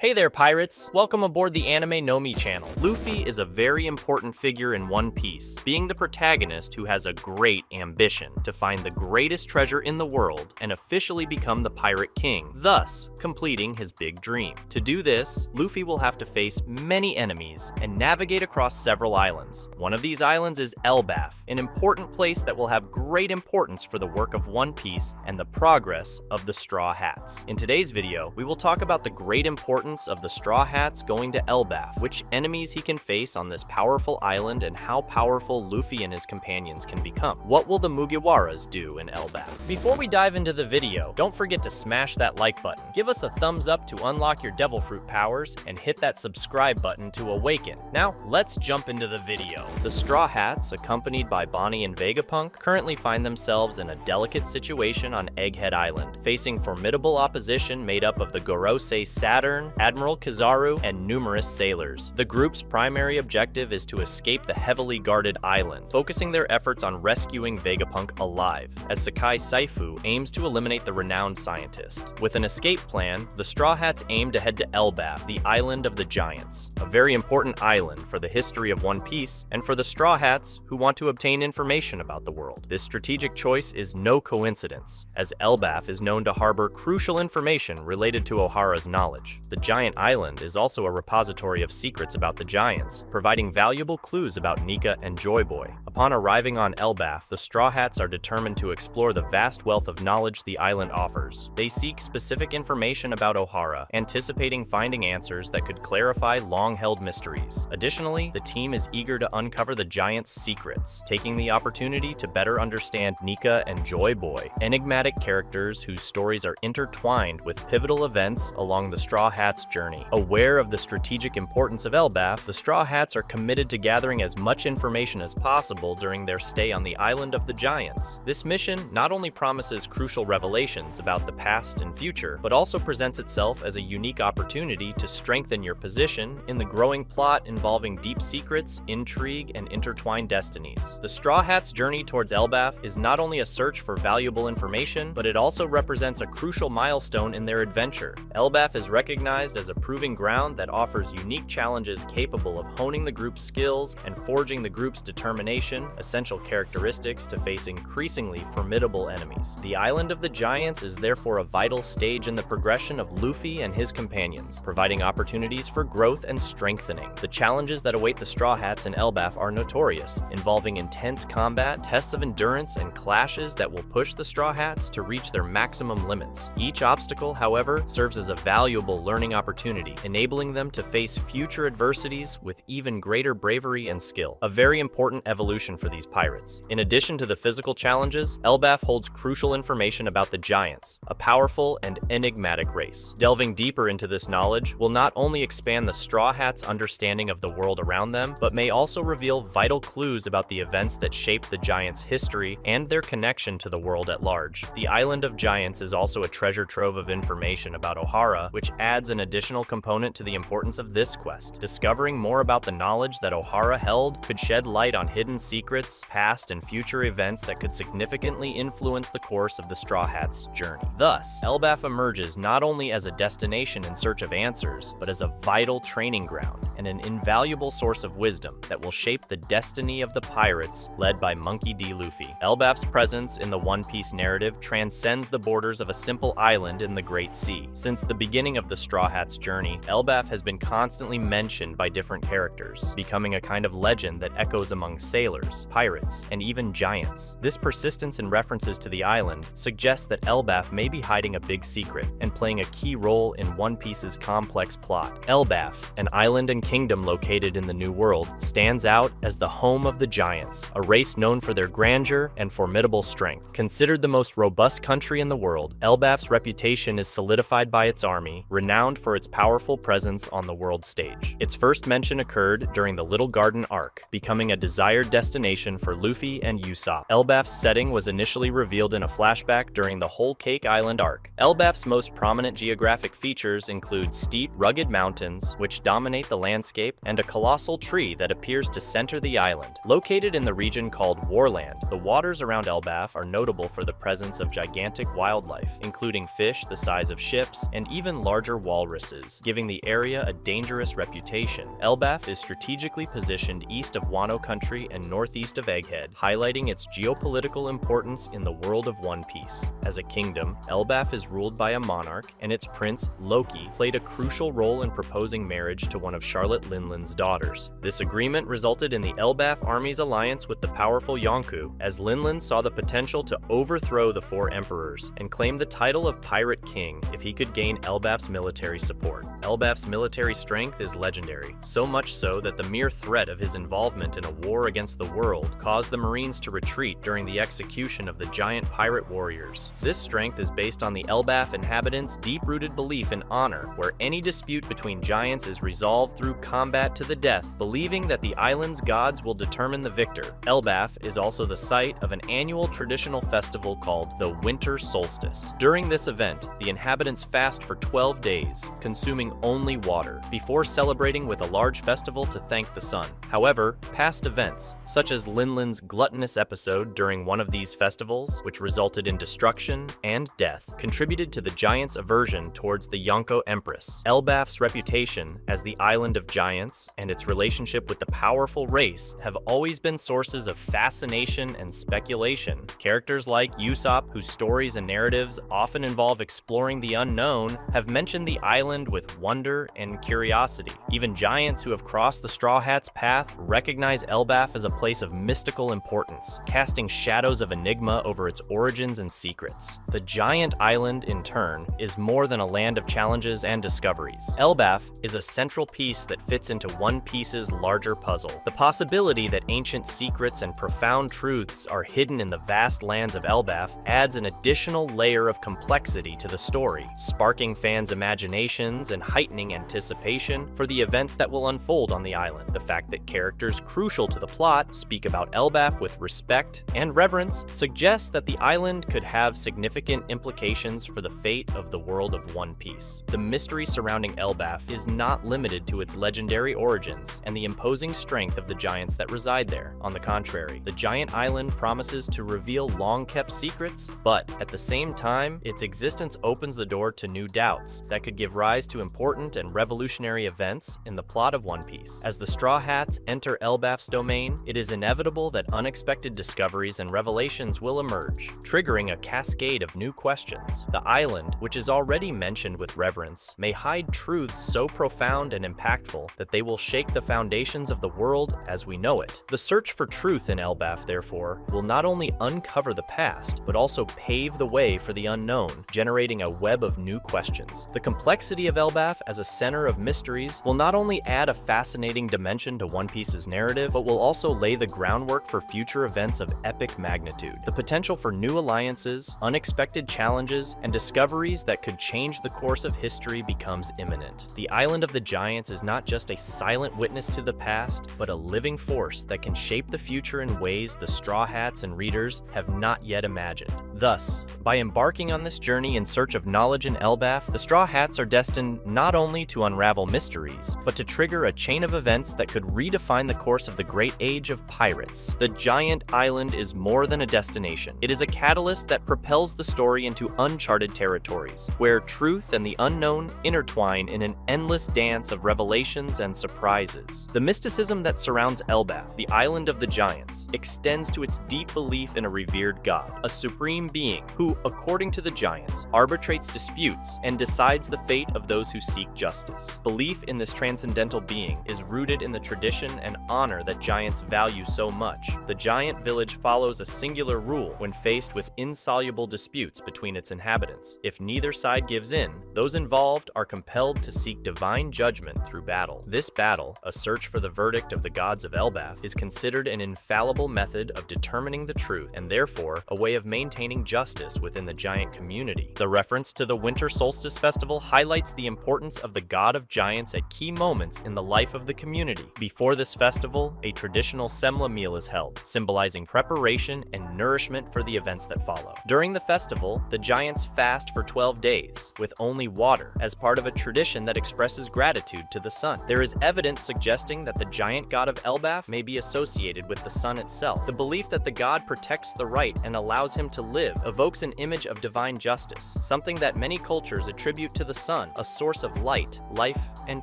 Hey there, pirates! Welcome aboard the Anime channel. Luffy is a very important figure in One Piece, being the protagonist who has a great ambition to find the greatest treasure in the world and officially become the Pirate King, thus completing his big dream. To do this, Luffy will have to face many enemies and navigate across several islands. One of these islands is Elbaf, an important place that will have great importance for the work of One Piece and the progress of the Straw Hats. In today's video, we will talk about the great importance of the Straw Hats going to Elbaf, which enemies he can face on this powerful island, and how powerful Luffy and his companions can become. What will the Mugiwaras do in Elbaf? Before we dive into the video, don't forget to smash that like button, give us a thumbs up to unlock your Devil Fruit powers, and hit that subscribe button to awaken. Now, let's jump into the video. The Straw Hats, accompanied by Bonnie and Vegapunk, currently find themselves in a delicate situation on Egghead Island, facing formidable opposition made up of the Gorosei Saturn, Admiral Kizaru, and numerous sailors. The group's primary objective is to escape the heavily guarded island, focusing their efforts on rescuing Vegapunk alive, as Sakai Saifu aims to eliminate the renowned scientist. With an escape plan, the Straw Hats aim to head to Elbaf, the island of the giants, a very important island for the history of One Piece and for the Straw Hats who want to obtain information about the world. This strategic choice is no coincidence, as Elbaf is known to harbor crucial information related to Ohara's knowledge. The giant island is also a repository of secrets about the giants, providing valuable clues about Nika and Joy Boy. Upon arriving on Elbaf, the Straw Hats are determined to explore the vast wealth of knowledge the island offers. They seek specific information about Ohara, anticipating finding answers that could clarify long-held mysteries. Additionally, the team is eager to uncover the giants' secrets, taking the opportunity to better understand Nika and Joy Boy, enigmatic characters whose stories are intertwined with pivotal events along the Straw Hats' journey. Aware of the strategic importance of Elbaf, the Straw Hats are committed to gathering as much information as possible during their stay on the island of the giants. This mission not only promises crucial revelations about the past and future, but also presents itself as a unique opportunity to strengthen your position in the growing plot involving deep secrets, intrigue, and intertwined destinies. The Straw Hats' journey towards Elbaf is not only a search for valuable information, but it also represents a crucial milestone in their adventure. Elbaf is recognized as a proving ground that offers unique challenges capable of honing the group's skills and forging the group's determination, essential characteristics to face increasingly formidable enemies. The Island of the Giants is therefore a vital stage in the progression of Luffy and his companions, providing opportunities for growth and strengthening. The challenges that await the Straw Hats in Elbaf are notorious, involving intense combat, tests of endurance, and clashes that will push the Straw Hats to reach their maximum limits. Each obstacle, however, serves as a valuable learning opportunity, enabling them to face future adversities with even greater bravery and skill. A very important evolution for these pirates. In addition to the physical challenges, Elbaf holds crucial information about the giants, a powerful and enigmatic race. Delving deeper into this knowledge will not only expand the Straw Hats' understanding of the world around them, but may also reveal vital clues about the events that shaped the giants' history and their connection to the world at large. The Island of Giants is also a treasure trove of information about Ohara, which adds an additional component to the importance of this quest. Discovering more about the knowledge that Ohara held could shed light on hidden secrets, past and future events that could significantly influence the course of the Straw Hats' journey. Thus, Elbaf emerges not only as a destination in search of answers, but as a vital training ground and an invaluable source of wisdom that will shape the destiny of the pirates led by Monkey D. Luffy. Elbaf's presence in the One Piece narrative transcends the borders of a simple island in the Great Sea. Since the beginning of the Straw Hats' journey, Elbaf has been constantly mentioned by different characters, becoming a kind of legend that echoes among sailors, pirates, and even giants. This persistence in references to the island suggests that Elbaf may be hiding a big secret and playing a key role in One Piece's complex plot. Elbaf, an island and kingdom located in the New World, stands out as the home of the giants, a race known for their grandeur and formidable strength. Considered the most robust country in the world, Elbaf's reputation is solidified by its army, renowned for its powerful presence on the world stage. Its first mention occurred during the Little Garden arc, becoming a desired destination destination for Luffy and Usopp. Elbaf's setting was initially revealed in a flashback during the Whole Cake Island arc. Elbaf's most prominent geographic features include steep, rugged mountains, which dominate the landscape, and a colossal tree that appears to center the island. Located in the region called Warland, the waters around Elbaf are notable for the presence of gigantic wildlife, including fish the size of ships and even larger walruses, giving the area a dangerous reputation. Elbaf is strategically positioned east of Wano Country and northeast of Egghead, highlighting its geopolitical importance in the world of One Piece. As a kingdom, Elbaf is ruled by a monarch, and its prince, Loki, played a crucial role in proposing marriage to one of Charlotte Linland's daughters. This agreement resulted in the Elbaf army's alliance with the powerful Yonkou, as Linland saw the potential to overthrow the four emperors and claim the title of Pirate King if he could gain Elbaf's military support. Elbaf's military strength is legendary, so much so that the mere threat of his involvement in a war against the world caused the Marines to retreat during the execution of the giant pirate warriors. This strength is based on the Elbaf inhabitants' deep-rooted belief in honor, where any dispute between giants is resolved through combat to the death, believing that the island's gods will determine the victor. Elbaf is also the site of an annual traditional festival called the Winter Solstice. During this event, the inhabitants fast for 12 days, consuming only water, before celebrating with a large festival to thank the sun. However, past events, such as Linland's gluttonous episode during one of these festivals, which resulted in destruction and death, contributed to the giants' aversion towards the Yonko Empress. Elbaf's reputation as the Island of Giants and its relationship with the powerful race have always been sources of fascination and speculation. Characters like Usopp, whose stories and narratives often involve exploring the unknown, have mentioned the island with wonder and curiosity. Even giants who have crossed the Straw Hats' path recognize Elbaf as a place of mystical importance, casting shadows of enigma over its origins and secrets. The giant island, in turn, is more than a land of challenges and discoveries. Elbaf is a central piece that fits into One Piece's larger puzzle. The possibility that ancient secrets and profound truths are hidden in the vast lands of Elbaf adds an additional layer of complexity to the story, sparking fans' imaginations and heightening anticipation for the events that will unfold on the island. The fact that characters crucial to the plot speak about Elbaf with respect and reverence suggests that the island could have significant implications for the fate of the world of One Piece. The mystery surrounding Elbaf is not limited to its legendary origins and the imposing strength of the giants that reside there. On the contrary, the giant island promises to reveal long-kept secrets, but at the same time, its existence opens the door to new doubts that could give rise to important and revolutionary events in the plot of One Piece. As the Straw Hats enter Elbaf's domain, it is inevitable that unexpected discoveries and revelations will emerge, triggering a cascade of new questions. The island, which is already mentioned with reverence, may hide truths so profound and impactful that they will shake the foundations of the world as we know it. The search for truth in Elbaf, therefore, will not only uncover the past, but also pave the way for the unknown, generating a web of new questions. The complexity of Elbaf as a center of mysteries will not only add a fascinating dimension to One Piece's narrative, but will also lay the groundwork for future events of epic magnitude. The potential for new alliances, unexpected challenges, and discoveries that could change the course of history becomes imminent. The Island of the Giants is not just a silent witness to the past, but a living force that can shape the future in ways the Straw Hats and readers have not yet imagined. Thus, by embarking on this journey in search of knowledge in Elbaf, the Straw Hats are destined not only to unravel mysteries, but to trigger a chain of events that could redefine the course of the great age of pirates. The giant island is more than a destination. It is a catalyst that propels the story into uncharted territories, where truth and the unknown intertwine in an endless dance of revelations and surprises. The mysticism that surrounds Elbaf, the Island of the Giants, extends to its deep belief in a revered god, a supreme being who, according to the giants, arbitrates disputes and decides the fate of those who seek justice. Belief in this transcendental being is rooted in the tradition and honor that giants value so much. The giant village follows a singular rule when faced with insoluble disputes between its inhabitants. If neither side gives in, those involved are compelled to seek divine judgment through battle. This battle, a search for the verdict of the gods of Elbaf, is considered an infallible method of determining the truth and therefore a way of maintaining ensuring justice within the giant community. The reference to the Winter Solstice Festival highlights the importance of the god of giants at key moments in the life of the community. Before this festival, a traditional semla meal is held, symbolizing preparation and nourishment for the events that follow. During the festival, the giants fast for 12 days, with only water, as part of a tradition that expresses gratitude to the sun. There is evidence suggesting that the giant god of Elbaf may be associated with the sun itself. The belief that the god protects the right and allows him to live evokes an image of divine justice, something that many cultures attribute to the sun, a source of light, life, and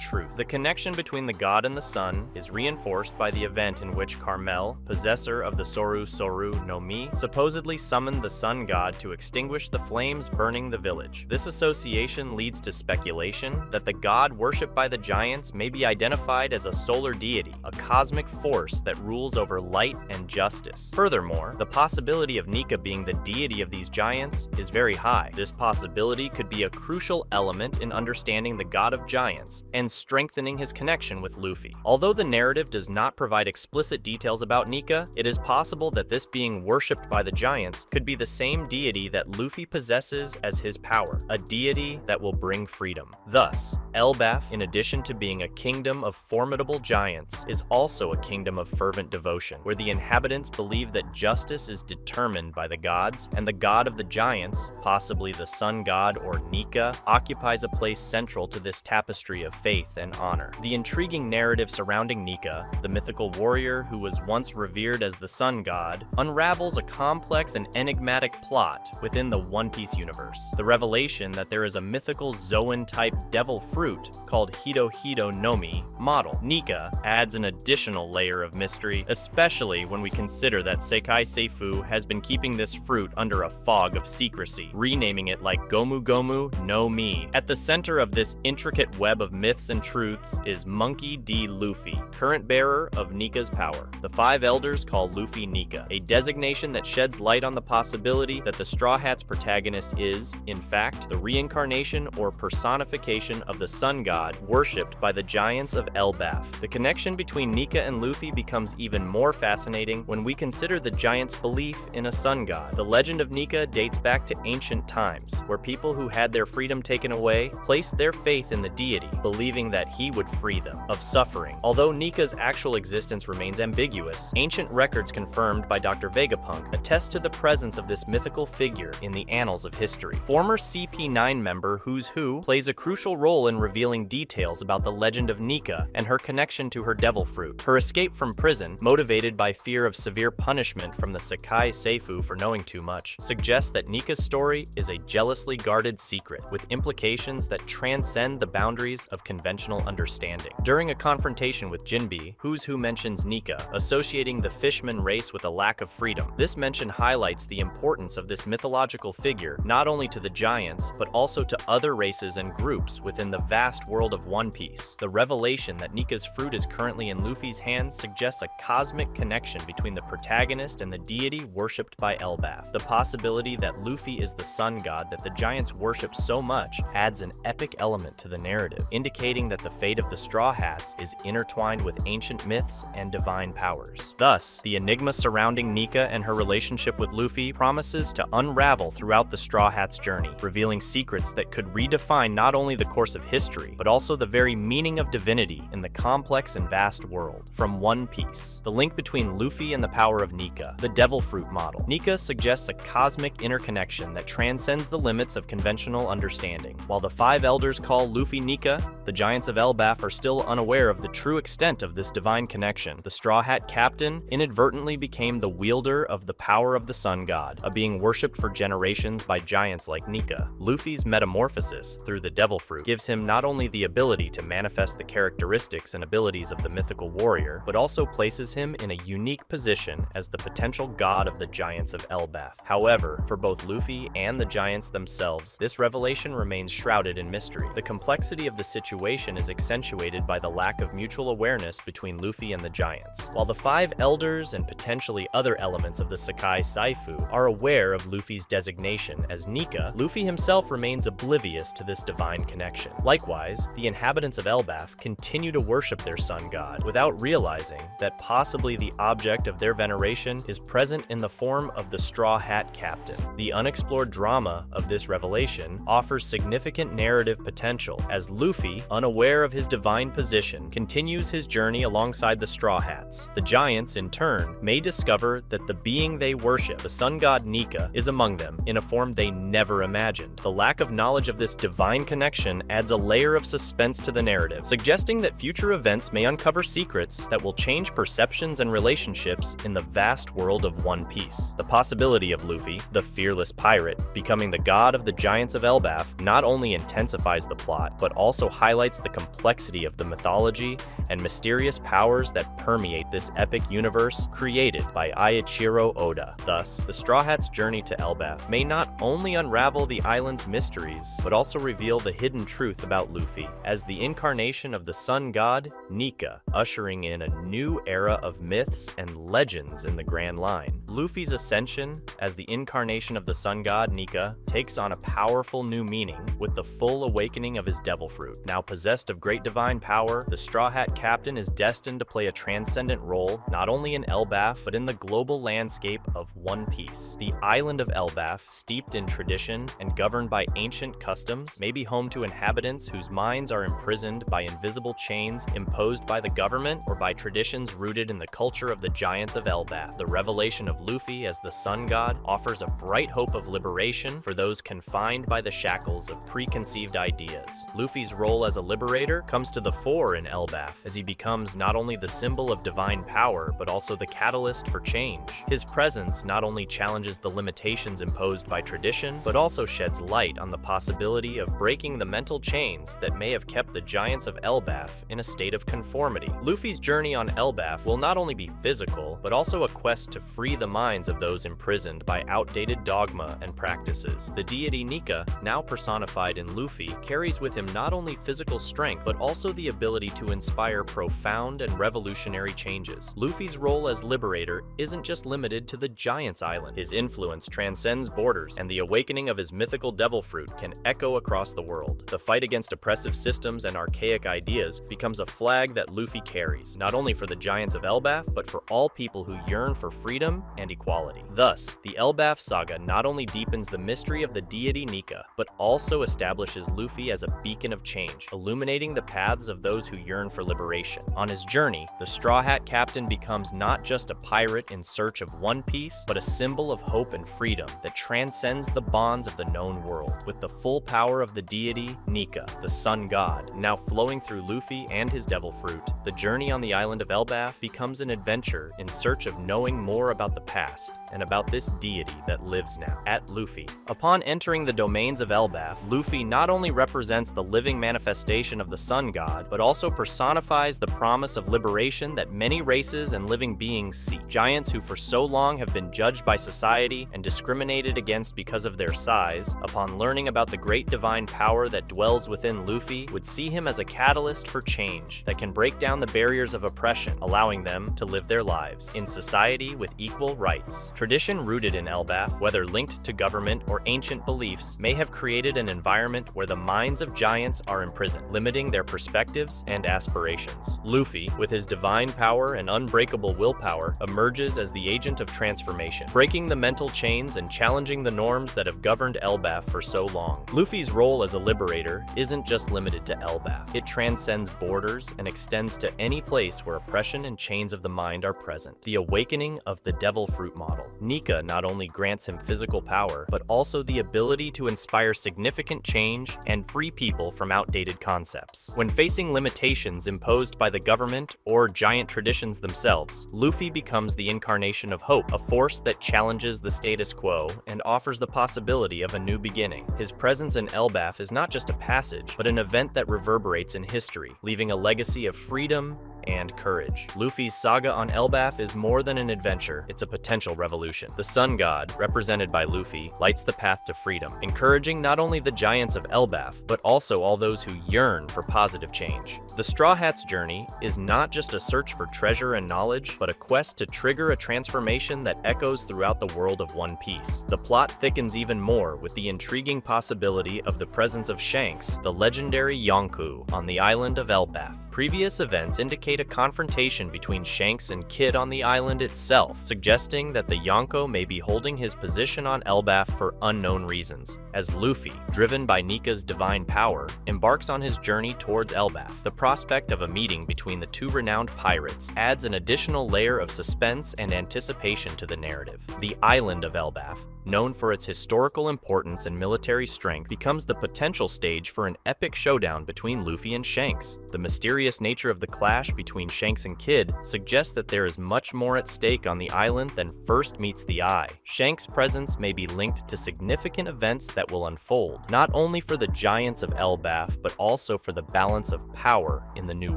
truth. The connection between the god and the sun is reinforced by the event in which Carmel, possessor of the Soru Soru no Mi, supposedly summoned the sun god to extinguish the flames burning the village. This association leads to speculation that the god worshipped by the giants may be identified as a solar deity, a cosmic force that rules over light and justice. Furthermore, the possibility of Nika being the deity of these giants is very high. This possibility could be a crucial element in understanding the god of giants and strengthening his connection with Luffy. Although the narrative does not provide explicit details about Nika, it is possible that this being worshipped by the giants could be the same deity that Luffy possesses as his power, a deity that will bring freedom. Thus, Elbaf, in addition to being a kingdom of formidable giants, is also a kingdom of fervent devotion, where the inhabitants believe that justice is determined by the gods, and the god of the giants, possibly the sun god or Nika, occupies a place central to this tapestry of faith and honor. The intriguing narrative surrounding Nika, the mythical warrior who was once revered as the sun god, unravels a complex and enigmatic plot within the One Piece universe. The revelation that there is a mythical Zoan-type devil fruit called Hito Hito no Mi model, Nika, adds an additional layer of mystery, especially when we consider that Sekai Seifu has been keeping this fruit under a fog of secrecy, renaming it like Gomu Gomu no Mi. At the center of this intricate web of myths and truths is Monkey D. Luffy, current bearer of Nika's power. The five elders call Luffy Nika, a designation that sheds light on the possibility that the Straw Hat's protagonist is, in fact, the reincarnation or personification of the sun god worshipped by the giants of Elbaf. The connection between Nika and Luffy becomes even more fascinating when we consider the giants' belief in a sun god. The Legend of Nika dates back to ancient times, where people who had their freedom taken away placed their faith in the deity, believing that he would free them of suffering. Although Nika's actual existence remains ambiguous, ancient records confirmed by Dr. Vegapunk attest to the presence of this mythical figure in the annals of history. Former CP9 member Who's Who plays a crucial role in revealing details about the Legend of Nika and her connection to her devil fruit. Her escape from prison, motivated by fear of severe punishment from the Sekai Seifu for knowing too much, suggests that Nika's story is a jealously guarded secret, with implications that transcend the boundaries of conventional understanding. During a confrontation with Jinbe, Who's Who mentions Nika, associating the fishman race with a lack of freedom. This mention highlights the importance of this mythological figure not only to the giants, but also to other races and groups within the vast world of One Piece. The revelation that Nika's fruit is currently in Luffy's hands suggests a cosmic connection between the protagonist and the deity worshipped by Elbaf. The possibility that Luffy is the sun god that the giants worship so much adds an epic element to the narrative, indicating that the fate of the Straw Hats is intertwined with ancient myths and divine powers. Thus, the enigma surrounding Nika and her relationship with Luffy promises to unravel throughout the Straw Hats' journey, revealing secrets that could redefine not only the course of history, but also the very meaning of divinity in the complex and vast world. From One Piece, the link between Luffy and the power of Nika, the devil fruit model. Nika suggests a cosmic interconnection that transcends the limits of conventional understanding. While the five elders call Luffy Nika, the giants of Elbaf are still unaware of the true extent of this divine connection. The Straw Hat captain inadvertently became the wielder of the power of the sun god, a being worshipped for generations by giants like Nika. Luffy's metamorphosis through the devil fruit gives him not only the ability to manifest the characteristics and abilities of the mythical warrior, but also places him in a unique position as the potential god of the giants of Elbaf. However, for both Luffy and the giants themselves, this revelation remains shrouded in mystery. The complexity of the situation is accentuated by the lack of mutual awareness between Luffy and the giants. While the five elders and potentially other elements of the Sekai Seifu are aware of Luffy's designation as Nika, Luffy himself remains oblivious to this divine connection. Likewise, the inhabitants of Elbaf continue to worship their sun god without realizing that possibly the object of their veneration is present in the form of the Straw Hat Hat Captain. The unexplored drama of this revelation offers significant narrative potential as Luffy, unaware of his divine position, continues his journey alongside the Straw Hats. The Giants, in turn, may discover that the being they worship, the sun god Nika, is among them in a form they never imagined. The lack of knowledge of this divine connection adds a layer of suspense to the narrative, suggesting that future events may uncover secrets that will change perceptions and relationships in the vast world of One Piece. The possibility of Luffy, the fearless pirate, becoming the god of the Giants of Elbaf not only intensifies the plot, but also highlights the complexity of the mythology and mysterious powers that permeate this epic universe created by Eiichiro Oda. Thus, the Straw Hats' journey to Elbaf may not only unravel the island's mysteries, but also reveal the hidden truth about Luffy as the incarnation of the sun god Nika, ushering in a new era of myths and legends in the Grand Line. Luffy's ascension as the incarnation of the sun god Nika takes on a powerful new meaning with the full awakening of his devil fruit. Now possessed of great divine power, the Straw Hat Captain is destined to play a transcendent role not only in Elbaf but in the global landscape of One Piece. The island of Elbaf, steeped in tradition and governed by ancient customs, may be home to inhabitants whose minds are imprisoned by invisible chains imposed by the government or by traditions rooted in the culture of the Giants of Elbaf. The revelation of Luffy as the sun god offers a bright hope of liberation for those confined by the shackles of preconceived ideas. Luffy's role as a liberator comes to the fore in Elbaf as he becomes not only the symbol of divine power but also the catalyst for change. His presence not only challenges the limitations imposed by tradition but also sheds light on the possibility of breaking the mental chains that may have kept the Giants of Elbaf in a state of conformity. Luffy's journey on Elbaf will not only be physical but also a quest to free the minds of those imprisoned by outdated dogma and practices. The deity Nika, now personified in Luffy, carries with him not only physical strength but also the ability to inspire profound and revolutionary changes. Luffy's role as liberator isn't just limited to the Giants Island. His influence transcends borders, and the awakening of his mythical devil fruit can echo across the world. The fight against oppressive systems and archaic ideas becomes a flag that Luffy carries, not only for the Giants of Elbaf, but for all people who yearn for freedom and equality. Thus, the Elbaf saga not only deepens the mystery of the deity Nika, but also establishes Luffy as a beacon of change, illuminating the paths of those who yearn for liberation. On his journey, the Straw Hat Captain becomes not just a pirate in search of One Piece, but a symbol of hope and freedom that transcends the bonds of the known world. With the full power of the deity Nika, the sun god, now flowing through Luffy and his devil fruit, the journey on the island of Elbaf becomes an adventure in search of knowing more about the past and about this deity that lives now at Luffy. Upon entering the domains of Elbaf, Luffy not only represents the living manifestation of the sun god, but also personifies the promise of liberation that many races and living beings seek. Giants who for so long have been judged by society and discriminated against because of their size, upon learning about the great divine power that dwells within Luffy, would see him as a catalyst for change that can break down the barriers of oppression, allowing them to live their lives in society with equal rights. Tradition rooted in Elbaf, whether linked to government or ancient beliefs, may have created an environment where the minds of giants are imprisoned, limiting their perspectives and aspirations. Luffy, with his divine power and unbreakable willpower, emerges as the agent of transformation, breaking the mental chains and challenging the norms that have governed Elbaf for so long. Luffy's role as a liberator isn't just limited to Elbaf. It transcends borders and extends to any place where oppression and chains of the mind are present. The awakening of the devil fruit model. Nika not only grants him physical power, but also the ability to inspire significant change and free people from outdated concepts. When facing limitations imposed by the government or giant traditions themselves, Luffy becomes the incarnation of hope, a force that challenges the status quo and offers the possibility of a new beginning. His presence in Elbaf is not just a passage, but an event that reverberates in history, leaving a legacy of freedom and courage. Luffy's saga on Elbaf is more than an adventure, it's a potential revolution. The sun god, represented by Luffy, lights the path to freedom, encouraging not only the giants of Elbaf, but also all those who yearn for positive change. The Straw Hat's journey is not just a search for treasure and knowledge, but a quest to trigger a transformation that echoes throughout the world of One Piece. The plot thickens even more with the intriguing possibility of the presence of Shanks, the legendary Yonkou, on the island of Elbaf. Previous events indicate indicate a confrontation between Shanks and Kid on the island itself, suggesting that the Yonko may be holding his position on Elbaf for unknown reasons. As Luffy, driven by Nika's divine power, embarks on his journey towards Elbaf, the prospect of a meeting between the two renowned pirates adds an additional layer of suspense and anticipation to the narrative. The island of Elbaf, known for its historical importance and military strength, becomes the potential stage for an epic showdown between Luffy and Shanks. The mysterious nature of the clash between Shanks and Kid suggests that there is much more at stake on the island than first meets the eye. Shanks' presence may be linked to significant events that will unfold, not only for the giants of Elbaf, but also for the balance of power in the New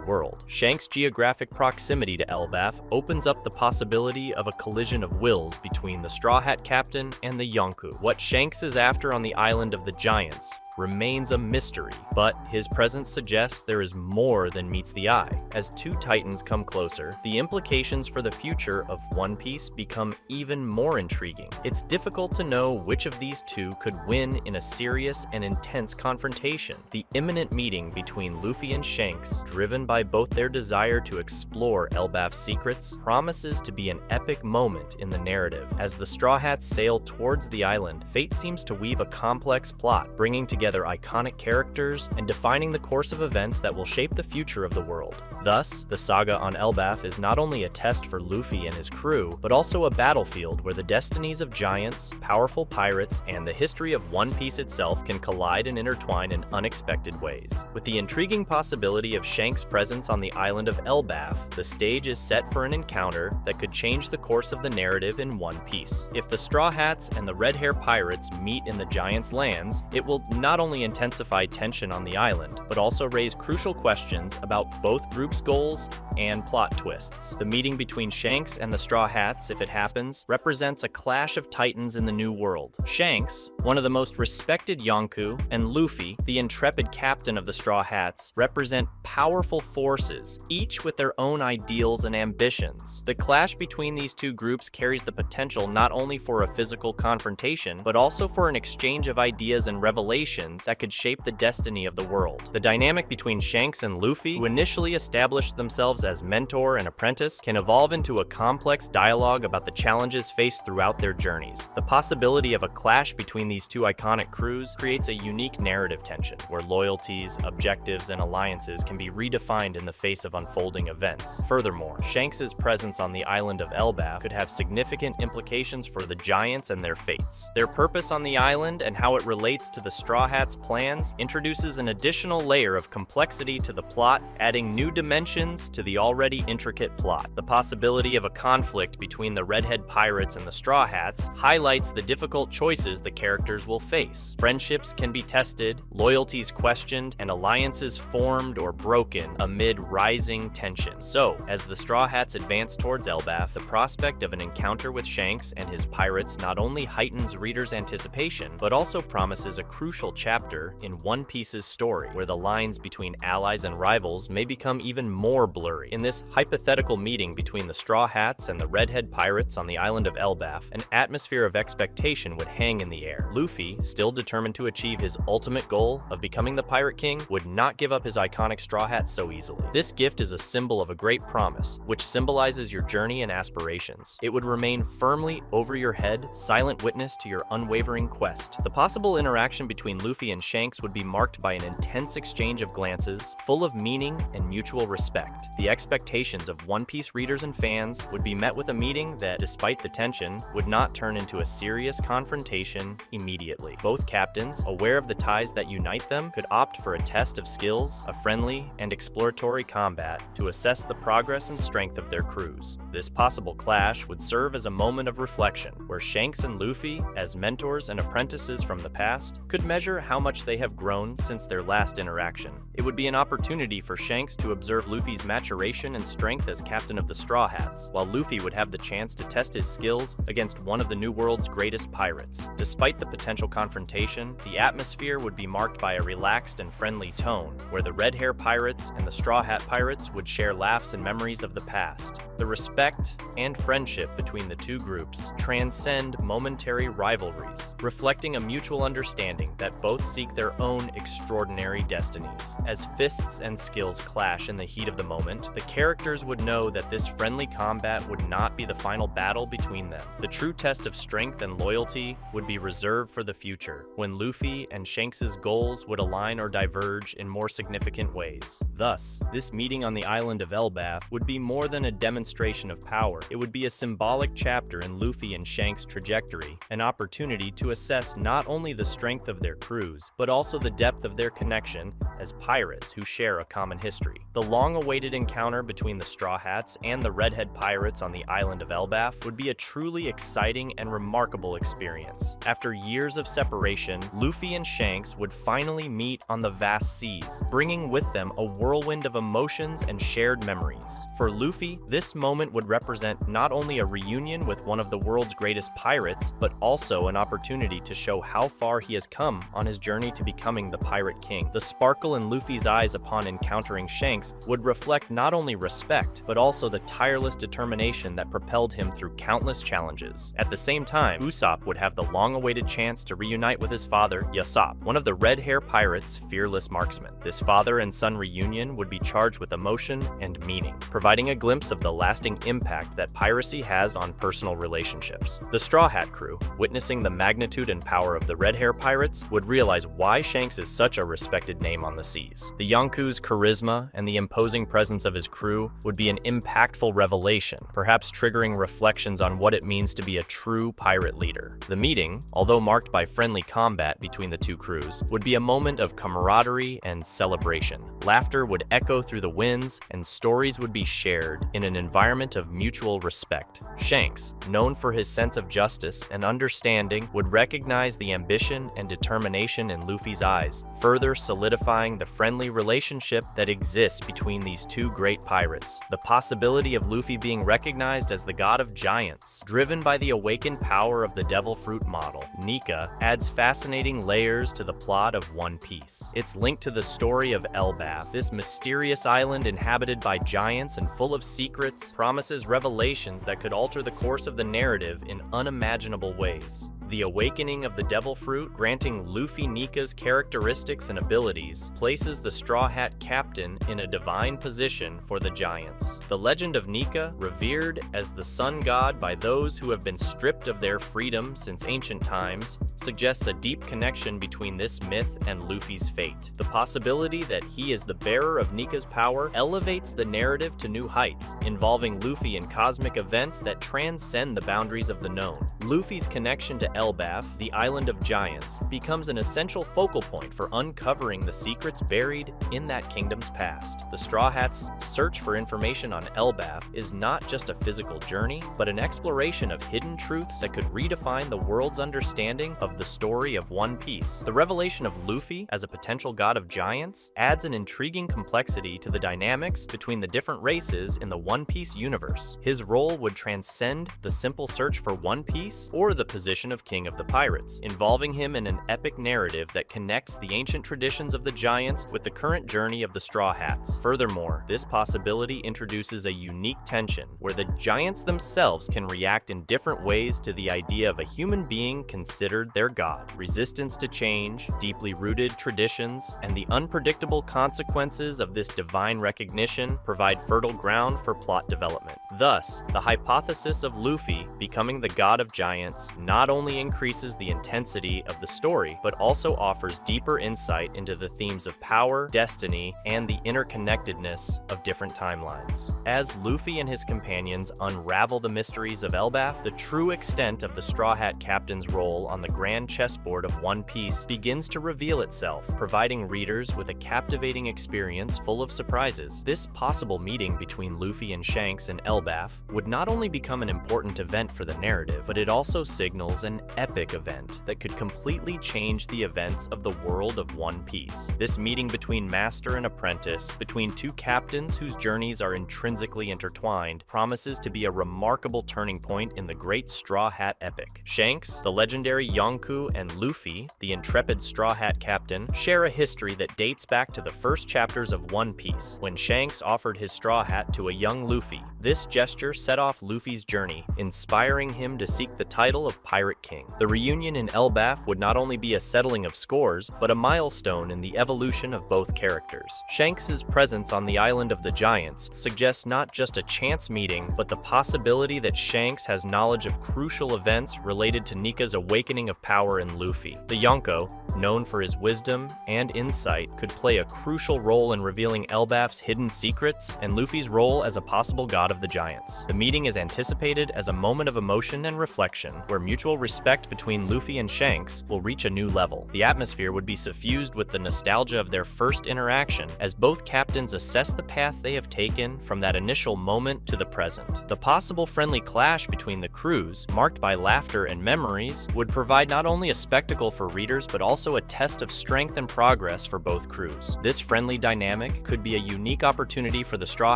World. Shanks' geographic proximity to Elbaf opens up the possibility of a collision of wills between the Straw Hat Captain and the Yonko. What Shanks is after on the island of the giants remains a mystery, but his presence suggests there is more than meets the eye. As two titans come closer, the implications for the future of One Piece become even more intriguing. It's difficult to know which of these two could win in a serious and intense confrontation. The imminent meeting between Luffy and Shanks, driven by both their desire to explore Elbaf's secrets, promises to be an epic moment in the narrative. As the Straw Hats sail towards the island, fate seems to weave a complex plot, bringing together iconic characters and defining the course of events that will shape the future of the world. Thus, the saga on Elbaf is not only a test for Luffy and his crew, but also a battlefield where the destinies of giants, powerful pirates, and the history of One Piece itself can collide and intertwine in unexpected ways. With the intriguing possibility of Shanks' presence on the island of Elbaf, the stage is set for an encounter that could change the course of the narrative in One Piece. If the Straw Hats and the Red Hair Pirates meet in the Giants' lands, it will not only intensify tension on the island, but also raise crucial questions about both groups' goals and plot twists. The meeting between Shanks and the Straw Hats, if it happens, represents a clash of titans in the New World. Shanks, one of the most respected Yonko, and Luffy, the intrepid captain of the Straw Hats, represent powerful forces, each with their own ideals and ambitions. The clash between these two groups carries the potential not only for a physical confrontation, but also for an exchange of ideas and revelations that could shape the destiny of the world. The dynamic between Shanks and Luffy, who initially established themselves as mentor and apprentice, can evolve into a complex dialogue about the challenges faced throughout their journeys. The possibility of a clash between these two iconic crews creates a unique narrative tension, where loyalties, objectives, and alliances can be redefined in the face of unfolding events. Furthermore, Shanks' presence on the island of Elbaf could have significant implications for the giants and their fates. Their purpose on the island and how it relates to the Straw Hats' plans introduces an additional layer of complexity to the plot, adding new dimensions to the already intricate plot. The possibility of a conflict between the Redhead Pirates and the Straw Hats highlights the difficult choices the characters will face. Friendships can be tested, loyalties questioned, and alliances formed or broken amid rising tension. So, as the Straw Hats advance towards Elbaf, the prospect of an encounter with Shanks and his pirates not only heightens readers' anticipation, but also promises a crucial chapter in One Piece's story, where the lines between allies and rivals may become even more blurry. In this hypothetical meeting between the Straw Hats and the Redhead Pirates on the island of Elbaf, an atmosphere of expectation would hang in the air. Luffy, still determined to achieve his ultimate goal of becoming the Pirate King, would not give up his iconic Straw Hat so easily. This gift is a symbol of a great promise, which symbolizes your journey and aspirations. It would remain firmly over your head, silent witness to your unwavering quest. The possible interaction between Luffy and Shanks would be marked by an intense exchange of glances, full of meaning and mutual respect. The expectations of One Piece readers and fans would be met with a meeting that, despite the tension, would not turn into a serious confrontation immediately. Both captains, aware of the ties that unite them, could opt for a test of skills, a friendly and exploratory combat to assess the progress and strength of their crews. This possible clash would serve as a moment of reflection, where Shanks and Luffy, as mentors and apprentices from the past, could measure how much they have grown since their last interaction. It would be an opportunity for Shanks to observe Luffy's maturation and strength as captain of the Straw Hats, while Luffy would have the chance to test his skills against one of the New World's greatest pirates. Despite the potential confrontation, the atmosphere would be marked by a relaxed and friendly tone, where the Red Hair Pirates and the Straw Hat Pirates would share laughs and memories of the past. The respect and friendship between the two groups transcend momentary rivalries, reflecting a mutual understanding that both both seek their own extraordinary destinies. As fists and skills clash in the heat of the moment, the characters would know that this friendly combat would not be the final battle between them. The true test of strength and loyalty would be reserved for the future, when Luffy and Shanks' goals would align or diverge in more significant ways. Thus, this meeting on the island of Elbaf would be more than a demonstration of power. It would be a symbolic chapter in Luffy and Shanks' trajectory, an opportunity to assess not only the strength of their crews, but also the depth of their connection as pirates who share a common history. The long-awaited encounter between the Straw Hats and the Redhead pirates on the island of Elbaf would be a truly exciting and remarkable experience. After years of separation, Luffy and Shanks would finally meet on the vast seas, bringing with them a whirlwind of emotions and shared memories. For Luffy, this moment would represent not only a reunion with one of the world's greatest pirates, but also an opportunity to show how far he has come on his journey to becoming the Pirate King. The sparkle in Luffy's eyes upon encountering Shanks would reflect not only respect, but also the tireless determination that propelled him through countless challenges. At the same time, Usopp would have the long-awaited chance to reunite with his father, Usopp, one of the Red Hair Pirates' fearless marksmen. This father and son reunion would be charged with emotion and meaning, providing a glimpse of the lasting impact that piracy has on personal relationships. The Straw Hat crew, witnessing the magnitude and power of the Red Hair Pirates, would realize why Shanks is such a respected name on the seas. The Yonku's charisma and the imposing presence of his crew would be an impactful revelation, perhaps triggering reflections on what it means to be a true pirate leader. The meeting, although marked by friendly combat between the two crews, would be a moment of camaraderie and celebration. Laughter would echo through the winds, and stories would be shared in an environment of mutual respect. Shanks, known for his sense of justice and understanding, would recognize the ambition and determination in Luffy's eyes, further solidifying the friendly relationship that exists between these two great pirates. The possibility of Luffy being recognized as the god of giants, driven by the awakened power of the Devil Fruit model, Nika, adds fascinating layers to the plot of One Piece. It's linked to the story of Elbaf. This mysterious island inhabited by giants and full of secrets promises revelations that could alter the course of the narrative in unimaginable ways. The awakening of the Devil Fruit, granting Luffy Nika's characteristics and abilities, places the Straw Hat captain in a divine position for the giants. The Legend of Nika, revered as the sun god by those who have been stripped of their freedom since ancient times, suggests a deep connection between this myth and Luffy's fate. The possibility that he is the bearer of Nika's power elevates the narrative to new heights, involving Luffy in cosmic events that transcend the boundaries of the known. Luffy's connection to Elbaf, the island of giants, becomes an essential focal point for uncovering the secrets buried in that kingdom's past. The Straw Hats' search for information on Elbaf is not just a physical journey, but an exploration of hidden truths that could redefine the world's understanding of the story of One Piece. The revelation of Luffy as a potential god of giants adds an intriguing complexity to the dynamics between the different races in the One Piece universe. His role would transcend the simple search for One Piece or the position of King of the Pirates, involving him in an epic narrative that connects the ancient traditions of the giants with the current journey of the Straw Hats. Furthermore, this possibility introduces a unique tension where the giants themselves can react in different ways to the idea of a human being considered their god. Resistance to change, deeply rooted traditions, and the unpredictable consequences of this divine recognition provide fertile ground for plot development. Thus, the hypothesis of Luffy becoming the god of giants not only increases the intensity of the story, but also offers deeper insight into the themes of power, destiny, and the interconnectedness of different timelines. As Luffy and his companions unravel the mysteries of Elbaf, the true extent of the Straw Hat captain's role on the grand chessboard of One Piece begins to reveal itself, providing readers with a captivating experience full of surprises. This possible meeting between Luffy and Shanks in Elbaf would not only become an important event for the narrative, but it also signals an epic event that could completely change the events of the world of One Piece. This meeting between master and apprentice, between two captains whose journeys are intrinsically intertwined, promises to be a remarkable turning point in the great Straw Hat epic. Shanks, the legendary Yonku, and Luffy, the intrepid Straw Hat captain, share a history that dates back to the first chapters of One Piece, when Shanks offered his straw hat to a young Luffy. This gesture set off Luffy's journey, inspiring him to seek the title of Pirate King. King. The reunion in Elbaf would not only be a settling of scores, but a milestone in the evolution of both characters. Shanks' presence on the island of the Giants suggests not just a chance meeting, but the possibility that Shanks has knowledge of crucial events related to Nika's awakening of power in Luffy. The Yonko, known for his wisdom and insight, could play a crucial role in revealing Elbaf's hidden secrets and Luffy's role as a possible god of the Giants. The meeting is anticipated as a moment of emotion and reflection, where mutual respect between Luffy and Shanks will reach a new level. The atmosphere would be suffused with the nostalgia of their first interaction, as both captains assess the path they have taken from that initial moment to the present. The possible friendly clash between the crews, marked by laughter and memories, would provide not only a spectacle for readers, but also a test of strength and progress for both crews. This friendly dynamic could be a unique opportunity for the Straw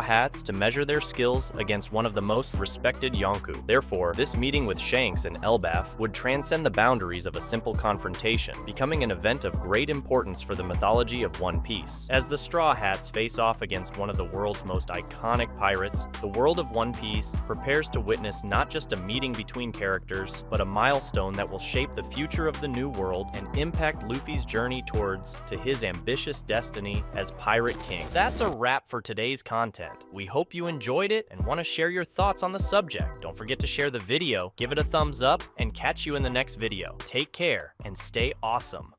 Hats to measure their skills against one of the most respected Yonko. Therefore, this meeting with Shanks and Elbaf would transcend the boundaries of a simple confrontation, becoming an event of great importance for the mythology of One Piece. As the Straw Hats face off against one of the world's most iconic pirates, the world of One Piece prepares to witness not just a meeting between characters, but a milestone that will shape the future of the new world and impact Luffy's journey to his ambitious destiny as Pirate King. That's a wrap for today's content. We hope you enjoyed it and want to share your thoughts on the subject. Don't forget to share the video, give it a thumbs up, and catch you in the next video. Take care and stay awesome.